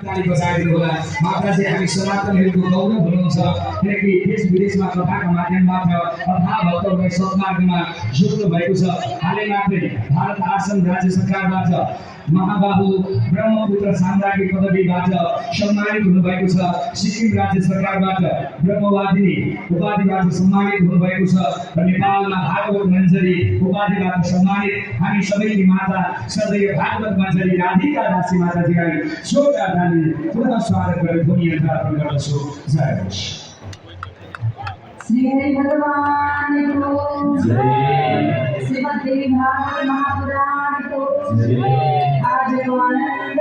ताली बजाइदिनु होला। माताजी हामी सनातनहरूको गौरव हुनुहुन्छ किनकि देश विदेशमा कथाको माध्यमबाट कथा भक्तहरूलाई सद्मार्गमा जोड्नु भएको छ। हालै मात्रै भारत आश्रम राज्य सरकारबाट महाबाहु ब्रह्मपुत्र साम्राज्ञी पदवीबाट सम्मानित हुनुभएको छ। सिक्किम राज्य सरकारबाट ब्रह्मवादिनी उपाधिबाट सम्मानित हुनुभएको छ र नेपालमा भागवत मञ्जरी उपाधिबाट सम्मानित हामी सबैकी माता सदैव भागवत मञ्जरी राधिका दासी माताजीलाई श्रोताहरूले पुनः स्वागत गरेर ध्वनि अर्पण गर्दछु। जय होस्। श्री हरि भगवान को जय। श्रीमद् देवी भागवत महापुराण को जय। आज आनंद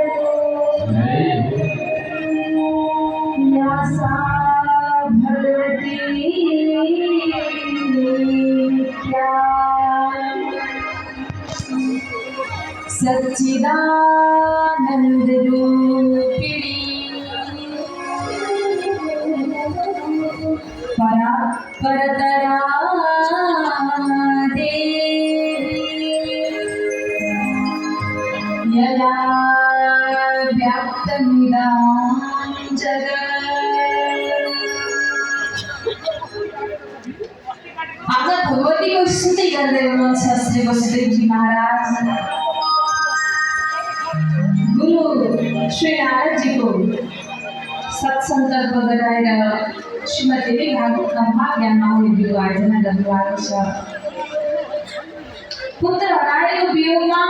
व्यासा भगवती क्या सच्चिदानंद रूपिणी परतरा यदा व्याप्तमिदं जगत्। आज भगवती को स्तुति करते हुनुहुन्छ श्री वसुदेव जी महाराज। गुरु श्री नारद जी को सत्संकल्प गराएर श्रीमद् देवी भागवत महाज्ञानमा उनीहरू आयोजना गर्नुभएको छ। पुत्र हराएको वियोगमा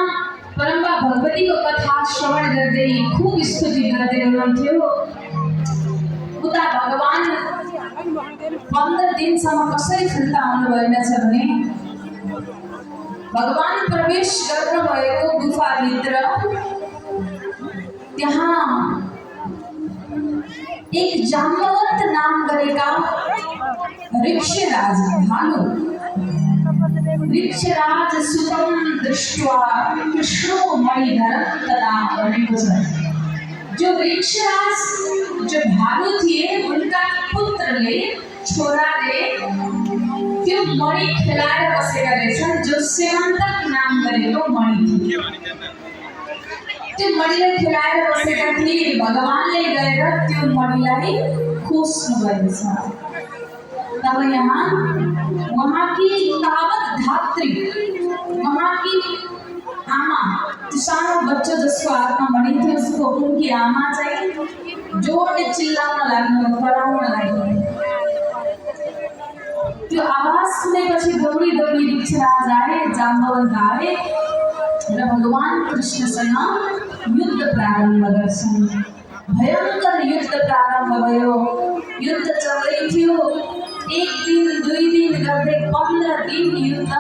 परम्पा भगवतीको कथा श्रवण गर्दै खूब स्तुति गर्दै हुनुहुन्थ्यो। उता भगवान 15 दिनसम्म कसरी फिर्ता आउनु भएन छ भने भगवान प्रवेश गर्नुभएको गुफाभित्र त्यहाँ एक जाम्बवंत नाम गरेका ऋक्षराज भानु ऋक्षराज सुतम दृष्ट्वा कृष्णो मणिधरं तदा भनेको छ। जो ऋक्षराज जो भानु थिए उनका पुत्रले छोराले त्यो मणि खेलाएर बसेका रहेछन् जो सेवन्तक नाम गरेको मणि थियो। त्यो मणिलाई खेलाएर बसेका थिए। भगवानले गएर त्यो मणिलाई खोस्नु भएको छ। तब यहाँ वहाँकी तावत धात्री वहाँकी आमा सानो बच्चो जसको हातमा मणि थियो उसको उनकी आमा चाहिँ जोडले चिल्लाउन लाग्नु कराउन लाग्नु। त्यो आवाज सुनेपछि दौडी दौडी ऋक्षराज आए जाम्बवन्त आए र भगवान कृष्णसँग युद्ध प्रारम्भ गर्छन्। भयंकर युद्ध प्रारम्भ भयो। युद्ध चल्दै थियो। एक दिन दुई दिन गर्दै 15 दिन युद्ध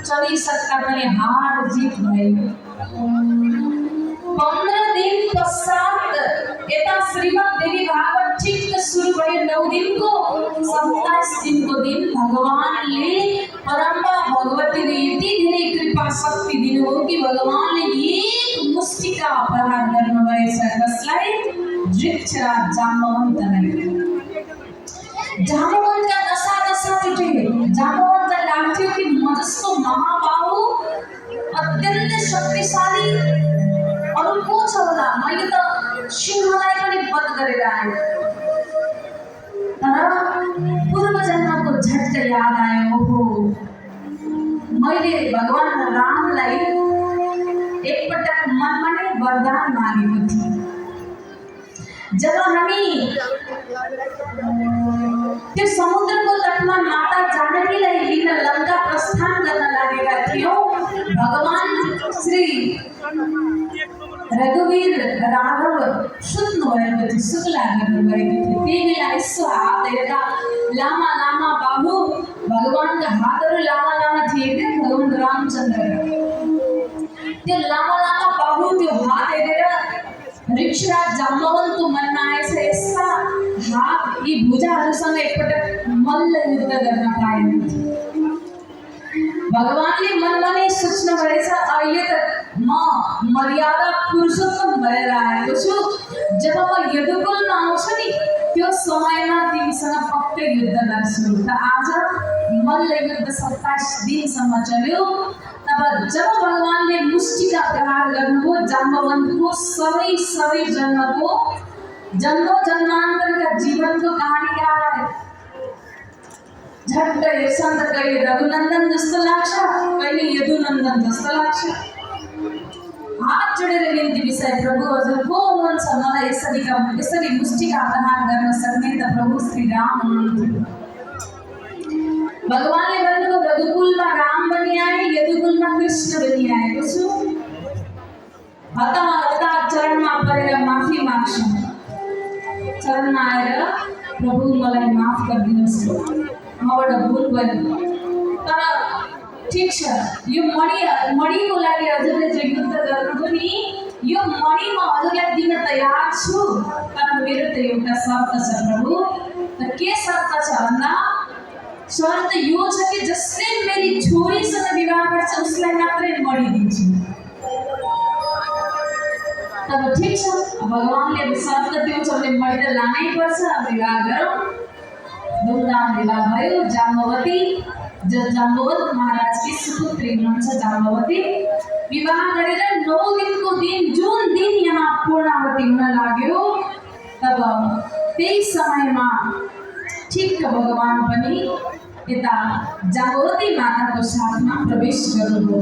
चलिसक्दा पनि हार जित भयो। 15 दिन पश्चात यता श्रीमद् देवी भागवत ठिक सुरु भयो। 9 दिनको 27 दिनको दिन भगवानले परम्पा भगवतीले यति धेरै कृपा शक्ति दिनुभयो कि भगवानले एक मुष्टिका प्रहार गर्नुभएछ। कसलाई? ऋक्षराज जाम्बवन्तलाई। जाम्बवन्तका दशा टुटे। जाम्बवन्तलाई लाग्थ्यो कि म जस्तो महाबाहु अत्यन्त शक्तिशाली अरू को छ होला? मैले त सिंहलाई पनि वध गरेर आएँ। तर पूर्व जन्मको झट्ट याद आयो। ओहो, मैले भगवान रामलाई एकपटक मनमा नै वरदान मागेको थिएँ। जब हामी त्यो समुद्रको तटमा माता जानकीलाई लिन लङ्का प्रस्थान गर्न लागेका थियौँ, भगवान श्री रघुवीर राघव सुत्नु भएको थियो, शुक्ला गर्नुभएको थियो। त्यही बेला यसो हात हेर्दा लामा लामा बाहु भगवानका हातहरू लामा लामा थिए क्या भगवान रामचन्द्र। त्यो लामा लामा बाहु त्यो हात हेरेर ऋक्षराज जाम्बवन्तको मनमा आएछ यसका हात यी भुजाहरूसँग एकपटक मल्ल युद्ध गर्न पाएन। भगवानले मनमा नै सोच्नु भएछ अहिले त म मर्यादा पुरुषोत्तम भएर आएको छु। जब म यदुकुलमा आउँछु नि त्यो समयमा तिमीसँग पक्कै युद्ध गर्छु। त आज मल्ल युद्ध 27 दिनसम्म चल्यो। तब तब जब भगवानले मुष्टिका प्रहार गर्नुभयो जाम्बवन्तको सबै जन्मको जन्मान्तरका जीवनको कहानी झट्ट हेर्छन् त कहिले रघुनन्दन जस्तो लाग्छ, कहिले यदुनन्दन जस्तो लाग्छ। हात जोडेर विन्ती विषय प्रभु हजुर को हुनुहुन्छ मलाई यसरी मुष्टिका प्रहार गर्न सक्ने त प्रभु श्री राम हुनुहुन्थ्यो। भगवानले भन्नुभयो रघुकुलमा राम बनी आए, यदुकुलमा कृष्ण बनी आएको छु। हताहत चरणमा परेर माफी माग्छन्। चरणमा आएर प्रभु मलाई माफ गरिदिनुहोस्, मबाट भुल भयो। तर ठीक छ, यो मणिको लागि हजुरले जो युद्ध गर्नुभयो नि, यो मणि म हजुरलाई दिन तयार छु, तर मेरो त एउटा शर्त छ प्रभु। त के शर्त छ भन्दा शर्त यो छ कि जसले मेरी छोरीसँग विवाह गर्छ उसलाई मात्रै मणि दिन्छु। तब ठीक छ, भगवानले शर्त दियो उसले मणि त लानै पर्छ, विवाह गरौँ। धुमधाम विवाह भयो। जाम्बवत महाराजकी सुपुत्री हुनुहुन्छ जाम्बवती। विवाह गरेर 9 दिनको दिन जुन दिन यहाँ पूर्णावती हुन लाग्यो, तब त्यही समयमा ठिक भगवान पनि यता जाम्बवती माताको साथमा प्रवेश गर्नुभयो।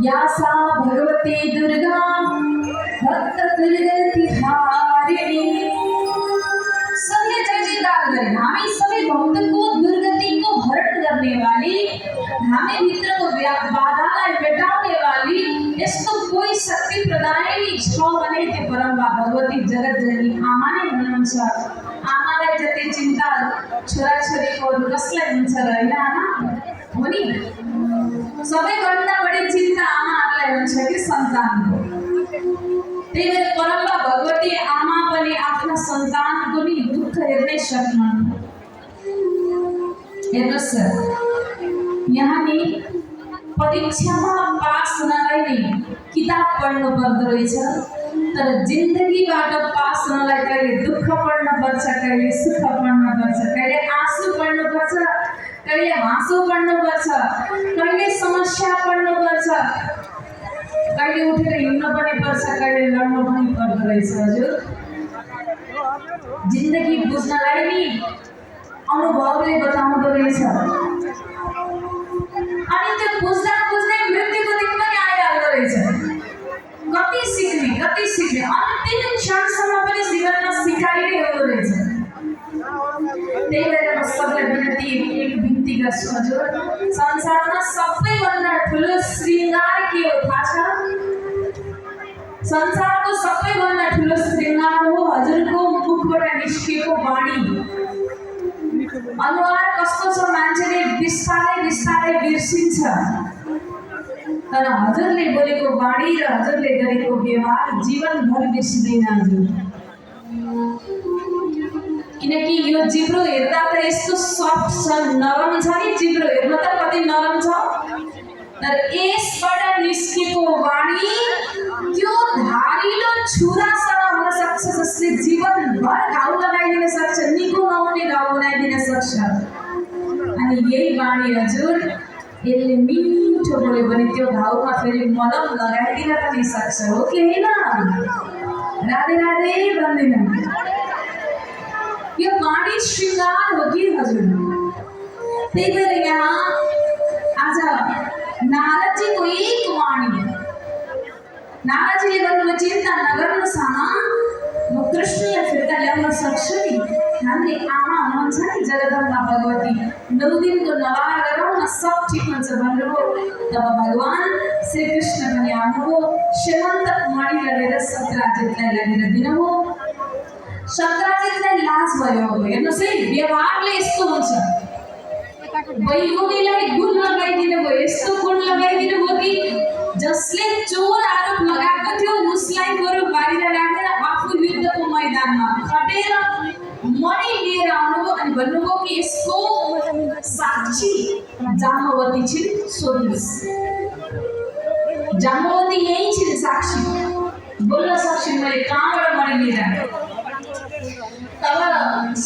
या सा भगवती दुर्गा भक्त दुर्गति हारिणी। सबले जय जयकार गरे। हामी सबै भक्तको दुर्गतिको हरण गर्ने वाली, हामी भित्रको बाधालाई मेटाउने वाली यस्तो कोही शक्ति प्रदायिनी छ भने त्यो परम्बा भगवती जगतजननी आमा नै हुनुहुन्छ। आमालाई जति चिन्ता छोराछोरीको कसलाई हुन्छ र हैन आमा? हो नि? सबैभन्दा बढी चिन्ता आमाहरूलाई हुन्छ कि सन्तानको। त्यही भएर परम्बा भगवती आमा पनि आफ्ना सन्तानको नि दुःख हेर्नै सक्नुहुन्न। हेर्नुहोस् यहाँ नि परीक्षामा पास हुनलाई नि किताब पढ्नु पर्दो रहेछ, तर जिन्दगीबाट पास हुनलाई कहिले दुःख पढ्नु पर्छ, कहिले सुख पढ्नु पर्छ, कहिले आँसु पढ्नु पर्छ, कहिले हाँसो पढ्नु पर्छ, कहिले समस्या पढ्नु पर्छ, कहिले उठेर हिँड्नु पनि पर्छ, कहिले लड्नु पनि पर्दो रहेछ। हजुर जिन्दगी बुझ्नलाई नि अनुभवले बताउँदो रहेछ। अनि त्यो बुझ्दा बुझ्दै मृत्युको दिन पनि आइहाल्दो रहेछ। कति सिक्ने अन्तिम क्षणसम्म पनि जीवनमा सिकाइनै हुँदो रहेछ। त्यही भएर म सबैलाई बिन्ती गर्छु हजुर, संसारमा सबैभन्दा ठुलो श्रृङ्गार के हो थाहा छ? संसारको सबैभन्दा ठुलो श्रृङ्गार हो हजुरको मुखबाट निस्केको वाणी। अनुहार कस्तो छ मान्छेले बिस्तारै बिर्सिन्छ, तर हजुरले बोलेको वाणी र हजुरले गरेको व्यवहार जीवनभर बिर्सिँदैन हजुर। किनकि यो जिब्रो हेर्दा त यस्तो सफ्ट छ, नरम छ नि, जिब्रो हेर्न त कति नरम छ, तर यसबाट निस्केको वाणी त्यो धारिलो छुरासँग हुन सक्छ जसले जीवनभर घाउ लगाइदिन सक्छ, निको नहुने घाउ बनाइदिन सक्छ। अनि यही वाणी हजुर यसले मिठो बोल्यो भने त्यो घाउमा फेरि मलम लगाइदिन पनि सक्छ, हो कि होइन? राधे राधे भन्दैन। यो वाणी श्रृङ्गार हो कि हजुर। त्यही भएर यहाँ आज नारदजीको एक वाणी, नारदजीले भन्नुभयो चिन्ता नगर्नुहोस् आमा, म कृष्णलाई फिर्ता ल्याउन सक्छु नि। हामीले आमा हुनुहुन्छ नि जगदम्बा भगवती, 9 दिनको नवाह गरौँ न, सब ठिक हुन्छ भन्नुभयो। तब भगवान श्री कृष्ण पनि आउनुभयो, श्रीमन्त मणि लगेर सत्राजितलाई लगेर दिनुभयो। सत्राजितलाई लाज भयो। हेर्नुहोस् है, व्यवहारले यस्तो हुन्छ। वैभवीलाई गुण लगाइदिनु भयो, यस्तो गुण लगाइदिनु भयो कि जसले चोर आरोप लगाएको थियो उसलाई बरु बाहिर राखेर आफू युद्धको मैदानमा खटेर मणि लिएर आउनुभयो अनि भन्नुभयो कि यसको साक्षी जाम्बवती छिन्, सोध्नुहोस्। जाम्बवती यही छिन् साक्षी, बोल्न सक्छिन् मैले कहाँबाट मणि लिएर आएँ। तब